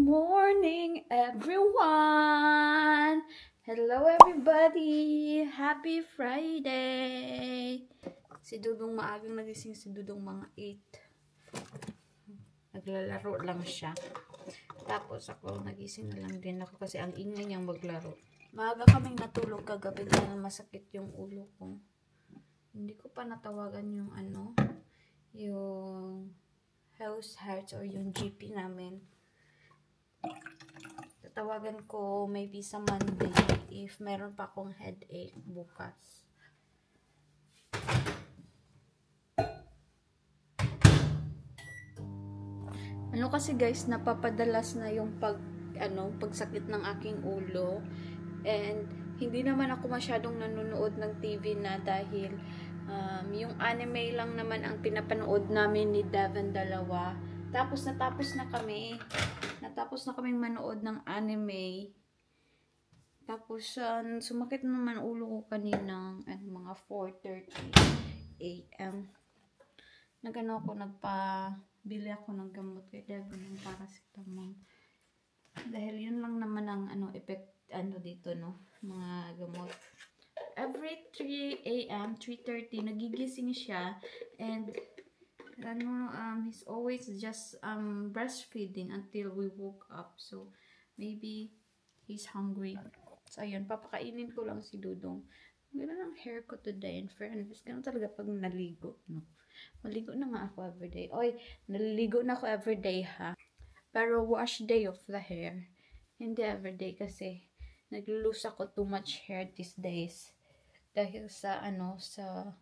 morning, everyone! Hello, everybody! Happy Friday! Si Dudong maagang nagising si Dudong mga 8. Naglalaro lang siya. Tapos ako, nagising na lang din ako kasi ang ingay niyang maglaro. Maaga kaming natulog kagabi dahil masakit yung ulo ko. Hindi ko pa natawagan yung yung house hearts or yung GP namin. Tatawagan ko maybe sa Monday if meron pa akong headache bukas. Ano kasi guys, napapadalas na yung pagsakit ng aking ulo. And hindi naman ako masyadong nanonood ng TV na dahil yung anime lang naman ang pinapanood namin ni Devin dalawa. Tapos natapos na kaming manood ng anime. Tapos sumakit naman ulo ko kanina mga 4:30 AM. Nagpabili ako ng gamot kay Devin ng paracetamol. Dahil yun lang naman ang effect dito mga gamot. Every 3 AM, 3:30 nagigising siya and he's always just breastfeeding until we woke up. So maybe he's hungry. So ayun, papakainin ko lang si Dudong. Ganda ng hair ko today. In fairness, ganun talaga pag naligo, no? Maligo na nga ako everyday. Oy, naliligo na ako everyday ha. Pero wash day of the hair. Hindi everyday kasi nag-lose ako too much hair these days. Dahil sa sa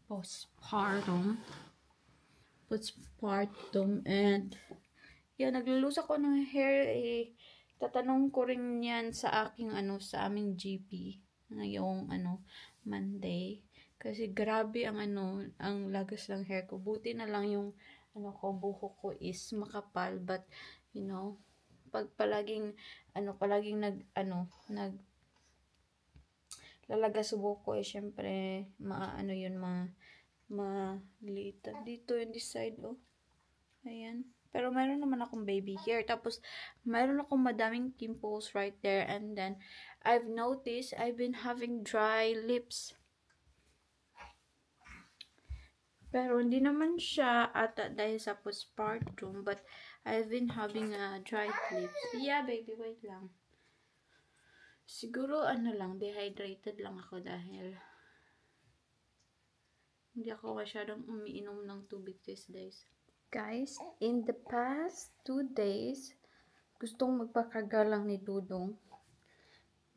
postpartum and yan, nag-lose ako ng hair tatanong ko rin yan sa aking sa aming GP ngayong Monday kasi grabe ang lagas ng hair ko. Buti na lang yung buhok ko is makapal, but pag palaging lalagas buhok ko syempre maliit dito in this side ayan. Pero mayroon naman akong baby hair. Tapos mayroon akong madaming pimples right there, and then I've noticed I've been having dry lips. Pero hindi naman siya ata dahil sa postpartum, but I've been having dry lips. Yeah, baby, wait lang. Siguro dehydrated lang ako dahil hindi ako masyadong umiinom ng tubig these days. Guys, in the past 2 days, gustong magpakarga lang ni Dudong.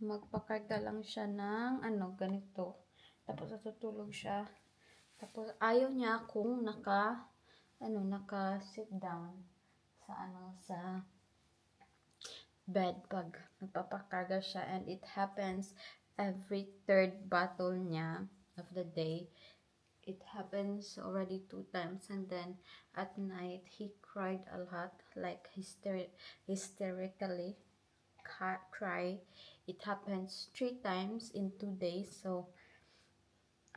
Magpakarga lang siya ng ganito. Tapos natutulog siya. Tapos ayaw niya akong naka-sit down sa bed pag nagpapakarga siya, and it happens every 3rd bottle niya of the day. It happens already 2 times, and then at night he cried a lot, like hysterically cry. It happens 3 times in 2 days, so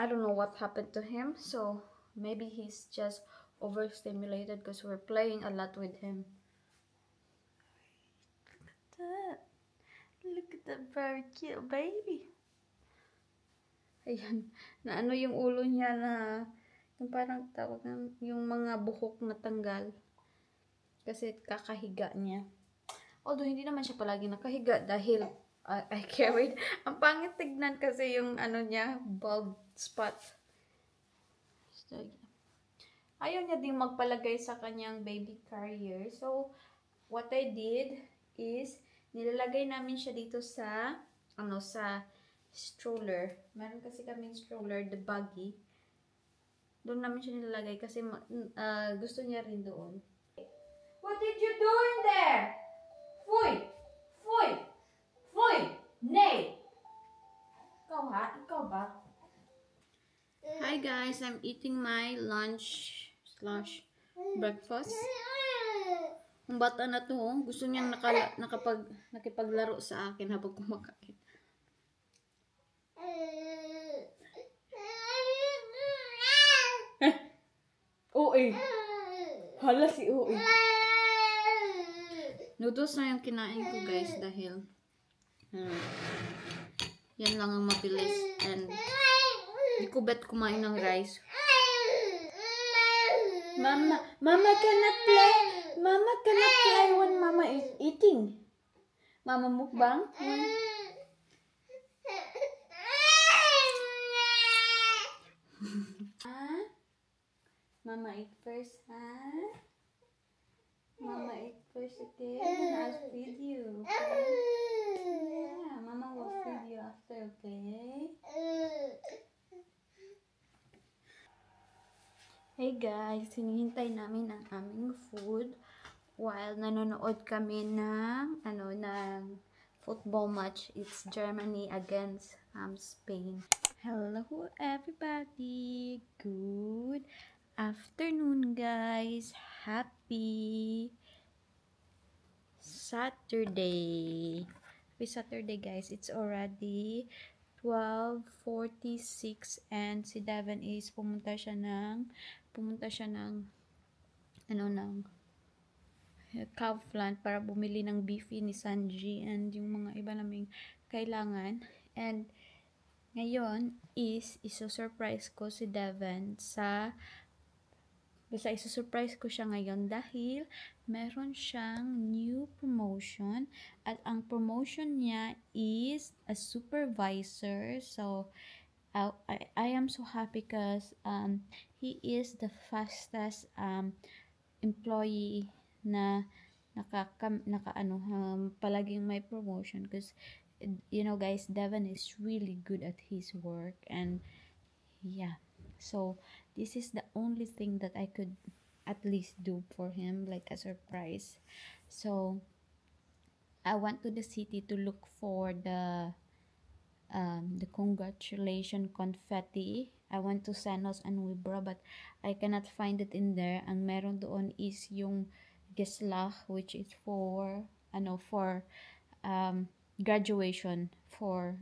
I don't know what happened to him. So maybe he's just overstimulated because we're playing a lot with him. Look at that very cute baby. Ayan, yung ulo niya yung parang tawag yung mga buhok na tanggal. Kasi kakahiga niya. Although hindi naman siya palagi nakahiga dahil I carried. Ang pangit tignan kasi yung niya, bald spot. So, yeah. Ayaw niya din magpalagay sa kanyang baby carrier. So, what I did is nilalagay namin siya dito sa sa stroller. Meron kasi kaming stroller, the buggy. Doon namin siya nilalagay kasi gusto niya rin doon. What did you do in there? Fuy! Fuy! Fuy! Nay! Ikaw ha? Ikaw ba? Hi guys, I'm eating my lunch/breakfast. Ang bata na to, gusto niyang nakipaglaro sa akin habang kumakain. Hala si Uy. Noodles na yung kinain ko guys dahil yan lang ang mabilis and di ko bet kumain ng rice. Mama cannot play. Mama cannot play when Mama is eating. Mama mukbang. Mama eat first, huh? Mama eat first, okay? Then I'll feed you. Okay? Yeah, Mama will feed you after, okay? Hey guys, hinihintay namin ang aming food while nanonood kami ng football match. It's Germany against Spain. Hello everybody. Good afternoon guys. Happy Saturday. Happy Saturday guys. It's already 12:46 and si Devin is pumunta siya ng Kaufland para bumili ng beefy ni Sanji and yung mga iba naming kailangan. And ngayon is iso-surprise ko si Devin iso-surprise ko siya ngayon dahil meron siyang new promotion at ang promotion niya is a supervisor. So I am so happy because he is the fastest employee na palaging may promotion because you know guys, Devin is really good at his work and yeah, so this is the only thing that I could at least do for him, like a surprise. So I went to the city to look for the congratulation confetti. I went to Senos and Wibra but I cannot find it in there. Ang meron doon is yung Geslach, which is for graduation for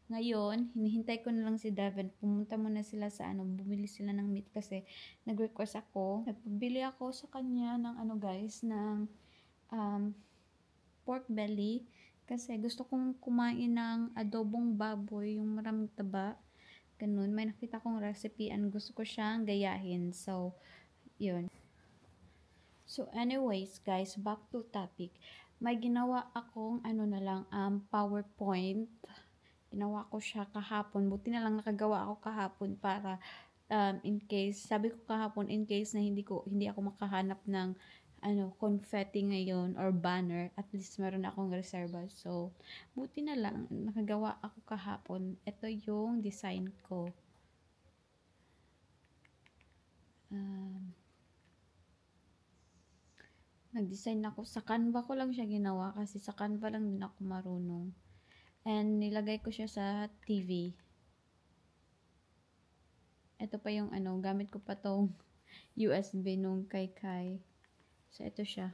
ngayon hinihintay ko na lang si Devin. Pumunta muna sila sa bumili sila ng meat kasi nag-request ako. Nagpabili ako sa kanya ng ng pork belly kasi gusto kong kumain ng adobong baboy, yung maraming taba. Ganun, may nakita kong recipe and gusto ko siyang gayahin. So yun. So anyways guys, back to topic. May ginawa akong PowerPoint. Ginawa ko siya kahapon. Buti na lang nakagawa ako kahapon para in case, sabi ko kahapon, in case na hindi ako makahanap ng confetti ngayon or banner, at least meron akong reserva. So buti na lang nakagawa ako kahapon. Ito yung design ko. Nag-design ako sa Canva ko lang siya ginawa kasi sa Canva lang din ako marunong. And nilagay ko siya sa TV. Ito pa yung gamit ko pa tong USB nung kay. So ito siya.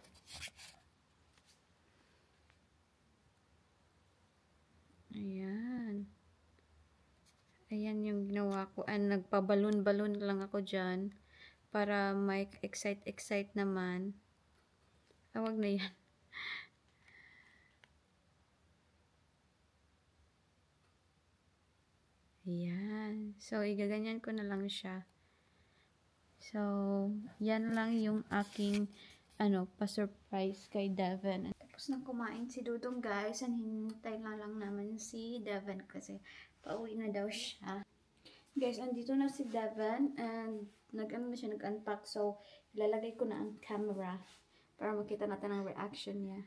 Ayan. Ayan yung ginawa ko. And nagpa-balloon lang ako dyan para may excite naman. Awag na yan. Ayan. So, igaganyan ko na lang siya. So, yan lang yung aking pa-surprise kay Devin. Tapos nang kumain si Dudong guys, and hinintay lang naman si Devin kasi pauwi na daw siya. Guys, andito na si Devin and nag-unpack. So, ilalagay ko na ang camera para makita natin ang reaction niya.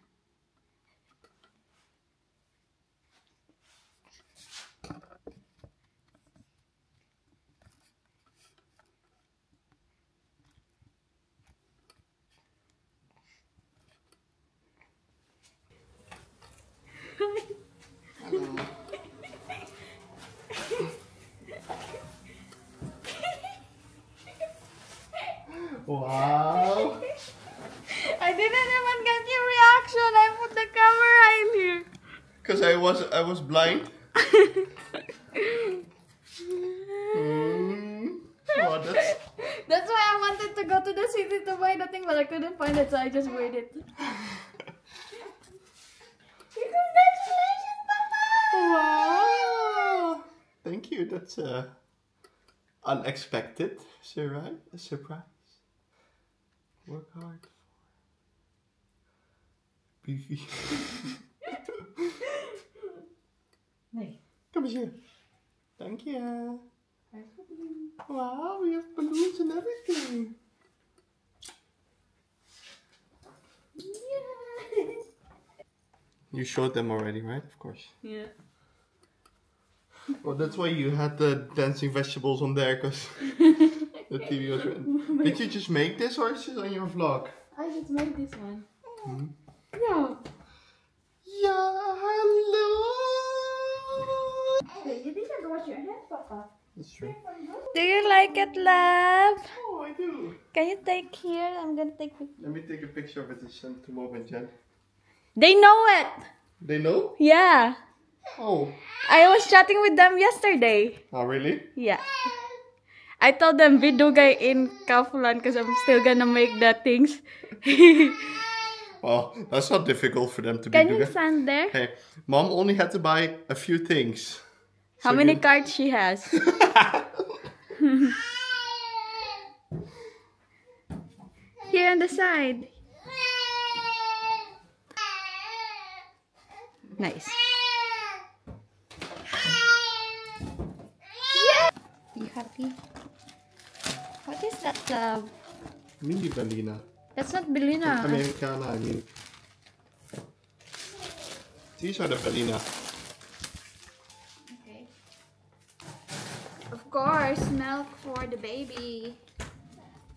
Wow! I didn't even get your reaction. I put the camera in here. Because I was blind. Oh, That's why I wanted to go to the city to buy the thing, but I couldn't find it, so I just waited. Thank you. That's unexpected. Surprise. Work hard. Beefy. Nee. Come here. Thank you. Wow, we have balloons and everything. You showed them already, right? Of course. Yeah. Well, that's why you had the dancing vegetables on there, because the TV was running. Did you just make this, or is it on your vlog? I just made this one. Hmm. Yeah. Yeah, hello. Hey, you didn't wash your hands, Papa. That's true. Do you like it, love? Oh, I do. Can you take here? I'm gonna take picture. Let me take a picture of it and send to Mom and Jen. They know it. They know? Yeah. Oh. I was chatting with them yesterday. Oh, really? Yeah. I told them vidugay in Kaufland because I'm still gonna make the things. Well, that's not difficult for them to Can do. you stand there? Hey, Mom only had to buy a few things. How So many you- cards she has? Here on the side. Nice. You happy? What is that, love? Mini Bellina. That's not Belina. Americana, I mean. These are the Bellina. Okay. Of course, milk for the baby.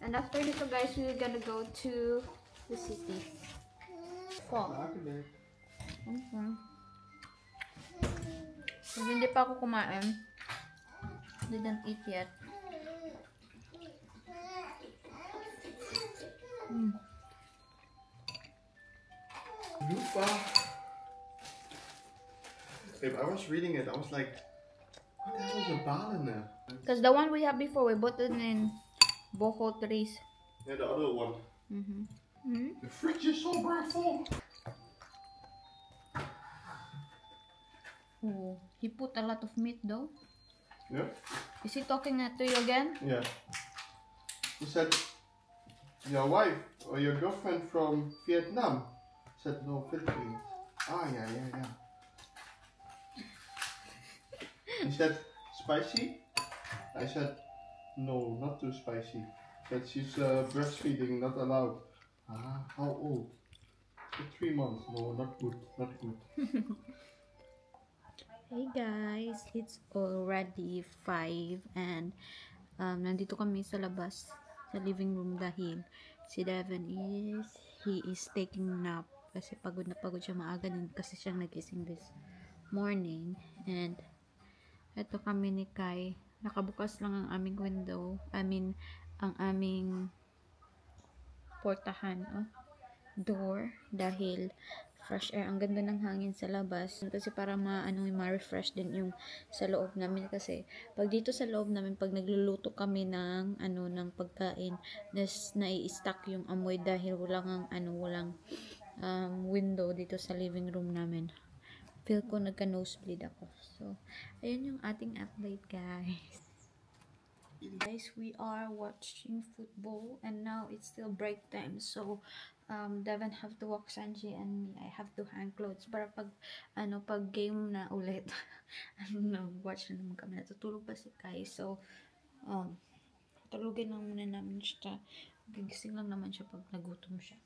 And after this, guys, we're gonna go to the city. Fall. Okay. So, hindi pa ako kumain. Didn't eat yet. Lupa. Babe, I was reading it. I was like, what the hell is a balena? Because the one we have before, we bought it in Boho trees. Yeah, the other one. Mm-hmm. The fridge is so full. Oh, he put a lot of meat though. Yeah? Is he talking to you again? Yeah. He said, your wife or your girlfriend from Vietnam? I said, no, Philippines. Ah, yeah. He said, spicy? I said, no, not too spicy. He said, she's breastfeeding, not allowed. Ah, how old? She said, 3 months. No, not good. Hey guys, it's already 5 and nandito kami sa labas sa living room dahil si Devin he is taking nap kasi pagod na pagod siya, maaga din kasi siyang nagising this morning. And eto kami ni Kai, nakabukas lang ang aming window, ang aming portahan, door, dahil fresh air, ang ganda ng hangin sa labas kasi para ma-refresh din yung sa loob namin, kasi pag dito sa loob namin, pag nagluluto kami ng ng pagkain, nai-stuck yung amoy dahil walang window dito sa living room namin. Feel ko nagka-nosebleed ako. So ayun yung ating update, guys. Guys, we are watching football and now it's still break time, so Devin have to walk Sanji and me, I have to hang clothes para pag game na ulit watch na naman kami. Natutulog pa si Kai, so tulugin lang muna namin siya. Gigising lang naman siya pag nagutom siya.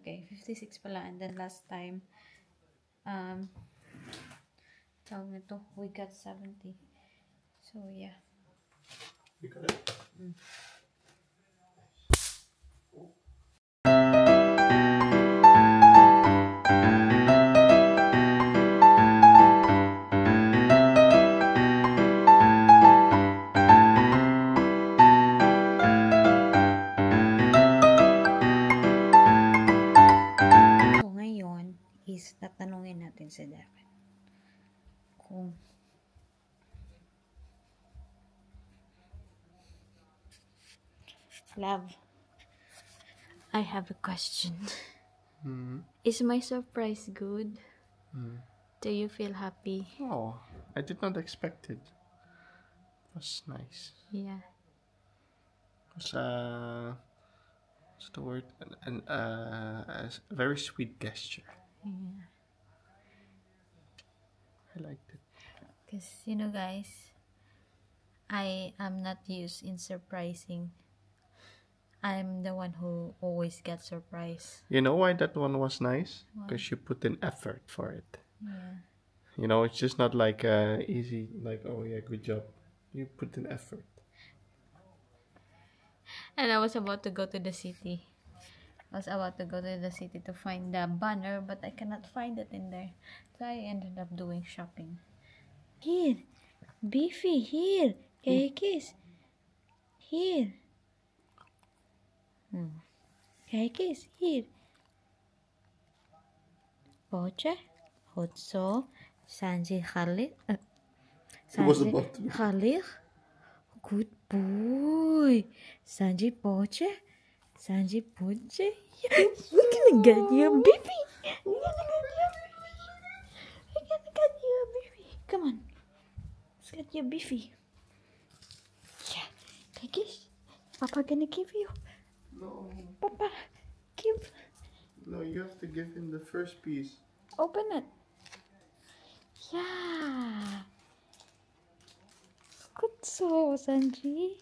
Okay, 56 pala, and then last time tawag nito, we got 70. So yeah. You got it? So ngayon, home. Love, I have a question. Is my surprise good? Do you feel happy? Oh, I did not expect it. It was nice. Yeah. It was what's the word? A very sweet gesture. Yeah. I liked it. Because, you know, guys, I am not used in surprising. I'm the one who always gets surprised. You know why that one was nice? Why? Because you put in effort for it. Yeah. You know, it's just not like easy, like, oh yeah, good job. You put in effort. And I was about to go to the city. To find the banner, but I cannot find it in there. So I ended up doing shopping. Here, Beefy, here. Kiss. Here. Kiss, here. Poche, Hotso, Sanji Khalid. It was about to be. Khalid. Good boy. Sanji Poche. Sanji Poche. We're gonna get you, baby. We're gonna get you, baby. Come on. Let's get you, Beefy. Yeah. Take it. Papa gonna give you. No, Papa, give. no, you have to give him the first piece. Open it. Yeah. Good so, Sanji.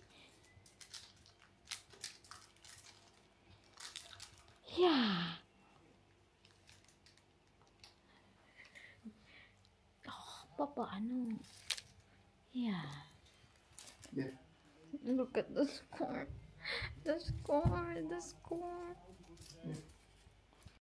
Yeah. Oh, Papa, ano? Yeah. Yeah. Look at the score. The score. Yeah.